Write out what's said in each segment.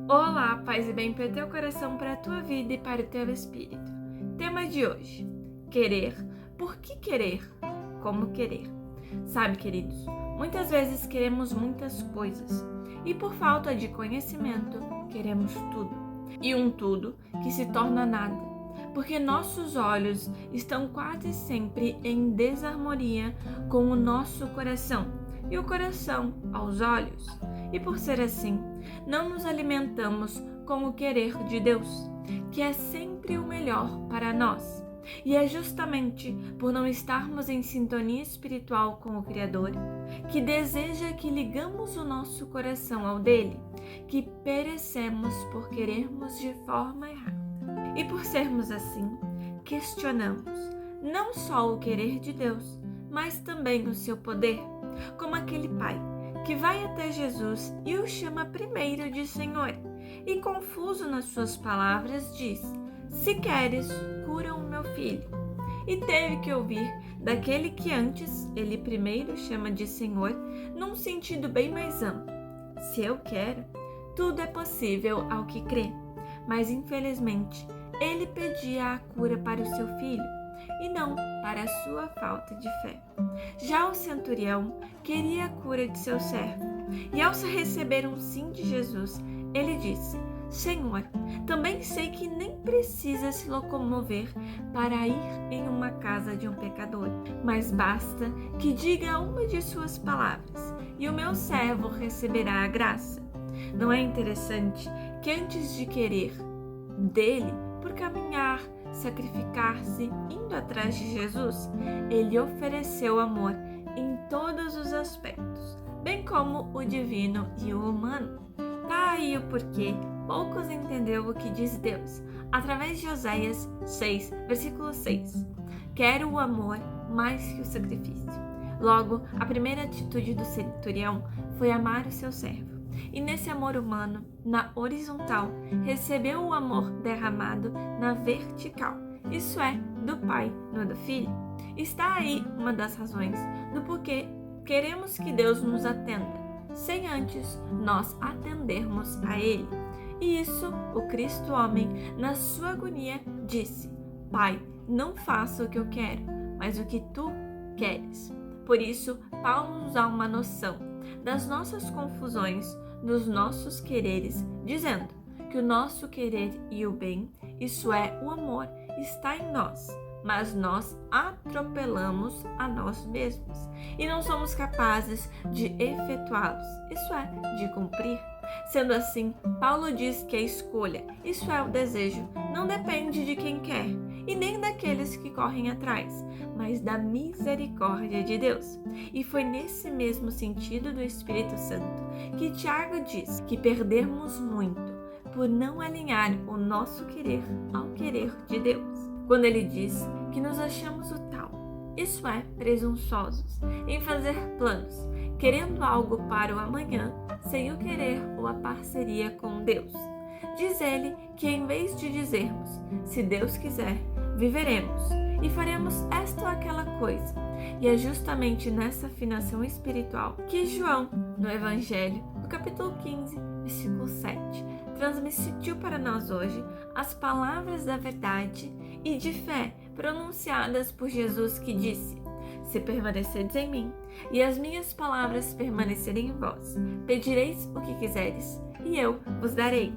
Olá, paz e bem para o teu coração, para a tua vida e para o teu espírito. Tema de hoje: querer. Por que querer? Como querer? Sabe, queridos, muitas vezes queremos muitas coisas e por falta de conhecimento queremos tudo. E um tudo que se torna nada, porque nossos olhos estão quase sempre em desarmonia com o nosso coração e o coração aos olhos. E por ser assim, não nos alimentamos com o querer de Deus, que é sempre o melhor para nós. E é justamente por não estarmos em sintonia espiritual com o Criador, que deseja que ligamos o nosso coração ao dele, que perecemos por querermos de forma errada. E por sermos assim, questionamos não só o querer de Deus, mas também o seu poder, como aquele pai que vai até Jesus e o chama primeiro de Senhor, e confuso nas suas palavras diz: se queres, cura o meu filho. E teve que ouvir daquele que antes ele primeiro chama de Senhor, num sentido bem mais amplo: se eu quero, tudo é possível ao que crê. Mas infelizmente ele pedia a cura para o seu filho e não para a sua falta de fé. Já o centurião queria a cura de seu servo, e ao receber um sim de Jesus, ele disse: Senhor, também sei que nem precisa se locomover para ir em uma casa de um pecador, mas basta que diga uma de suas palavras, e o meu servo receberá a graça. Não é interessante que antes de querer dele, por caminhar, sacrificar-se, indo atrás de Jesus, ele ofereceu amor em todos os aspectos, bem como o divino e o humano. Tá aí o porquê poucos entenderam o que diz Deus, através de Oséias 6, versículo 6. Quero o amor mais que o sacrifício. Logo, a primeira atitude do centurião foi amar o seu servo. E nesse amor humano, na horizontal, recebeu o amor derramado na vertical, isso é, do Pai no do Filho. Está aí uma das razões do porquê queremos que Deus nos atenda, sem antes nós atendermos a Ele. E isso, o Cristo homem, na sua agonia, disse: Pai, não faça o que eu quero, mas o que tu queres. Por isso, Paulo nos dá uma noção das nossas confusões, dos nossos quereres, dizendo que o nosso querer e o bem, isso é, o amor, está em nós, mas nós atropelamos a nós mesmos e não somos capazes de efetuá-los, isso é, de cumprir. Sendo assim, Paulo diz que a escolha, isso é, o desejo, não depende de quem quer e nem daqueles que correm atrás, mas da misericórdia de Deus. E foi nesse mesmo sentido do Espírito Santo que Tiago diz que perdemos muito por não alinhar o nosso querer ao querer de Deus. Quando ele diz que nos achamos o tal, isso é, presunçosos em fazer planos, querendo algo para o amanhã, sem o querer ou a parceria com Deus. Diz ele que em vez de dizermos, se Deus quiser, viveremos e faremos esta ou aquela coisa. E é justamente nessa afinação espiritual que João, no Evangelho, no capítulo 15, versículo 7, transmitiu para nós hoje as palavras da verdade e de fé pronunciadas por Jesus, que disse: se permaneceres em mim e as minhas palavras permanecerem em vós, pedireis o que quiseres e eu vos darei.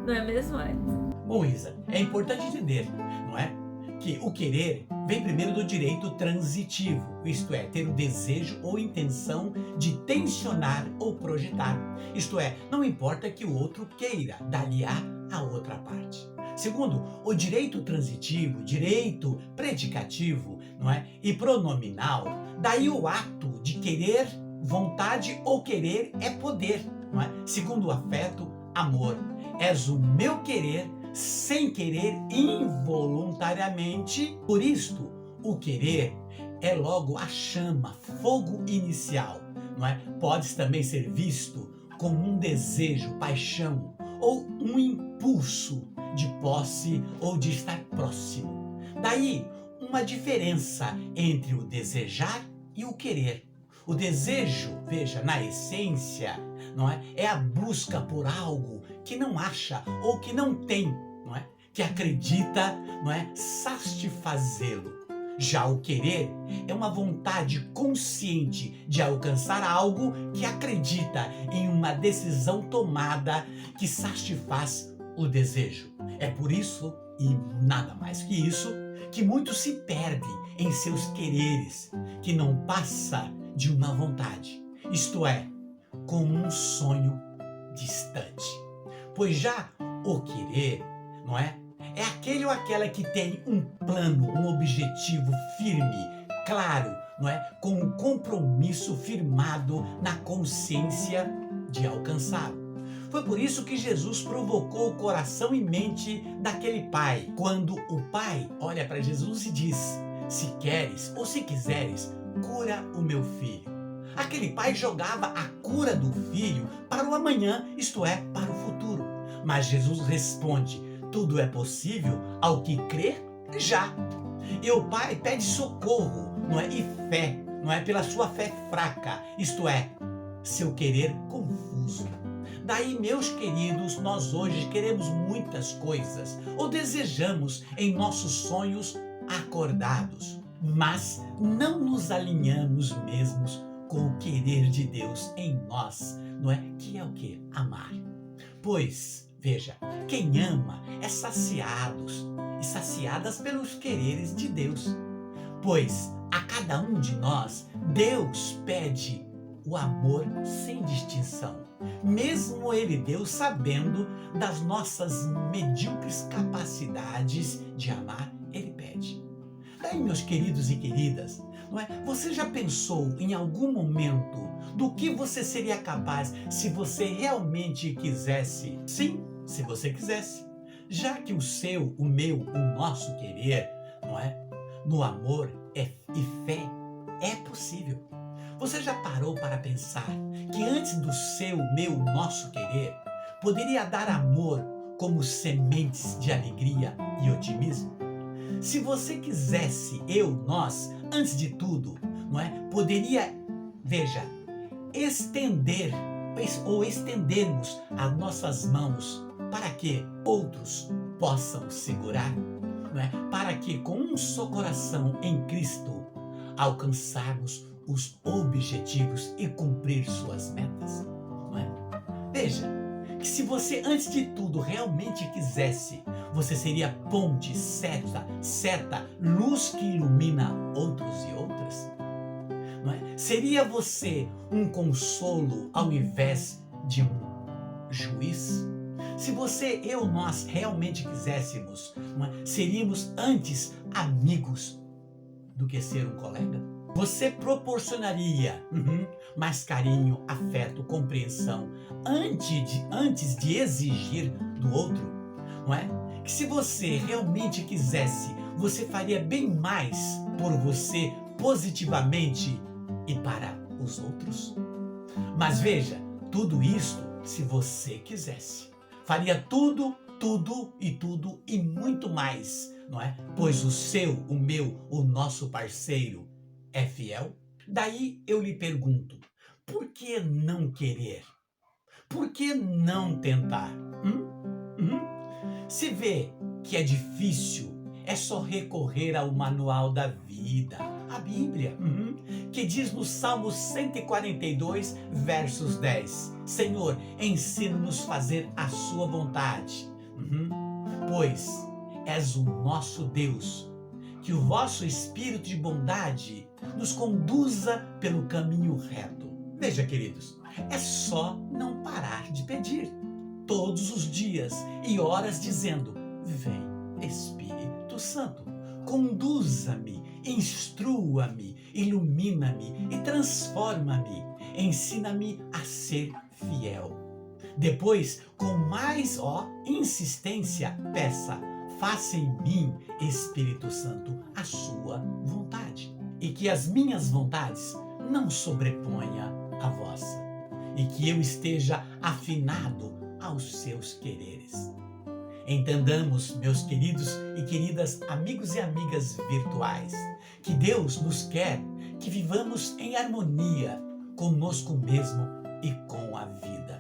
Não é mesmo, Alisson? Bom, Isa, é importante entender, não é? Que o querer vem primeiro do direito transitivo, isto é, ter o desejo ou intenção de tensionar ou projetar. Isto é, não importa que o outro queira, dali a outra parte. Segundo, o direito transitivo, direito predicativo, não é? E pronominal, daí o ato de querer, vontade ou querer é poder, não é? Segundo o afeto, amor. És o meu querer, sem querer, involuntariamente. Por isto, o querer é logo a chama, fogo inicial, não é? Pode também ser visto como um desejo, paixão ou um impulso de posse ou de estar próximo. Daí, uma diferença entre o desejar e o querer. O desejo, veja, na essência, não é? É a busca por algo que não acha ou que não tem, não é? Que acredita, não é? Satisfazê-lo. Já o querer é uma vontade consciente de alcançar algo que acredita em uma decisão tomada que satisfaz o desejo. É por isso, e nada mais que isso, que muitos se perdem em seus quereres, que não passa de uma vontade, isto é, como um sonho distante. Pois já o querer, não é? É aquele ou aquela que tem um plano, um objetivo firme, claro, não é? Com um compromisso firmado na consciência de alcançá-lo. Foi por isso que Jesus provocou o coração e mente daquele pai, quando o pai olha para Jesus e diz: se queres ou se quiseres, cura o meu filho. Aquele pai jogava a cura do filho para o amanhã, isto é, para o futuro. Mas Jesus responde: tudo é possível ao que crer já. E o pai pede socorro, não é? E fé, não é? Pela sua fé fraca, isto é, seu querer confuso. Daí, meus queridos, nós hoje queremos muitas coisas, ou desejamos em nossos sonhos acordados, mas não nos alinhamos mesmos com o querer de Deus em nós, não é? Que é o quê? Amar. Pois, veja, quem ama é saciados e saciadas pelos quereres de Deus. Pois a cada um de nós, Deus pede o amor sem distinção. Mesmo Ele, Deus, sabendo das nossas medíocres capacidades de amar, Ele pede. Daí, meus queridos e queridas, não é? Você já pensou em algum momento do que você seria capaz se você realmente quisesse? Sim, se você quisesse. Já que o seu, o meu, o nosso querer, não é? No amor e fé é possível. Você já parou para pensar que antes do seu, meu, nosso querer, poderia dar amor como sementes de alegria e otimismo? Se você quisesse, eu, nós, antes de tudo, não é? Poderia, veja, estender ou estendermos as nossas mãos para que outros possam segurar, não é? Para que com um só coração em Cristo alcançarmos os objetivos e cumprir suas metas, não é? Veja que se você antes de tudo realmente quisesse, você seria ponte certa luz que ilumina outros e outras, não é? Seria você um consolo ao invés de um juiz? Se você, eu, nós realmente quiséssemos, não é? Seríamos antes amigos do que ser um colega? Você proporcionaria mais carinho, afeto, compreensão antes de exigir do outro, não é? Que se você realmente quisesse, você faria bem mais por você positivamente e para os outros. Mas veja, tudo isso se você quisesse. Faria tudo e muito mais, não é? Pois o seu, o meu, o nosso parceiro é fiel. Daí eu lhe pergunto, por que não querer? Por que não tentar? Se vê que é difícil, é só recorrer ao manual da vida, a Bíblia, que diz no Salmo 142, versos 10, Senhor, ensina-nos a fazer a sua vontade, pois és o nosso Deus. Que o vosso espírito de bondade nos conduza pelo caminho reto. Veja, queridos, é só não parar de pedir todos os dias e horas dizendo: vem, Espírito Santo, conduza-me, instrua-me, ilumina-me e transforma-me, ensina-me a ser fiel. Depois, com mais insistência, peça: faça em mim, Espírito Santo, a sua vontade. E que as minhas vontades não sobreponha a vossa. E que eu esteja afinado aos seus quereres. Entendamos, meus queridos e queridas amigos e amigas virtuais, que Deus nos quer que vivamos em harmonia conosco mesmo e com a vida.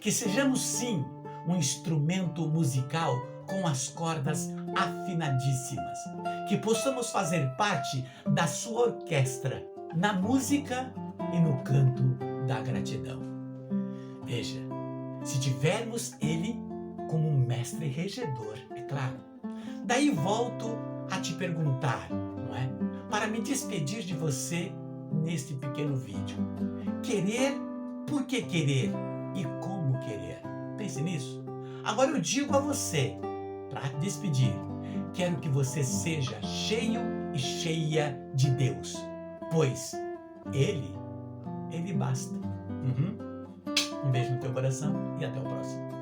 Que sejamos sim um instrumento musical com as cordas afinadíssimas. Que possamos fazer parte da sua orquestra, na música e no canto da gratidão. Veja, se tivermos Ele como um mestre regedor, é claro. Daí volto a te perguntar, não é? Para me despedir de você neste pequeno vídeo. Querer, por que querer? E como querer? Pense nisso. Agora eu digo a você, para despedir, quero que você seja cheio e cheia de Deus, pois Ele basta. Um beijo no teu coração e até o próximo.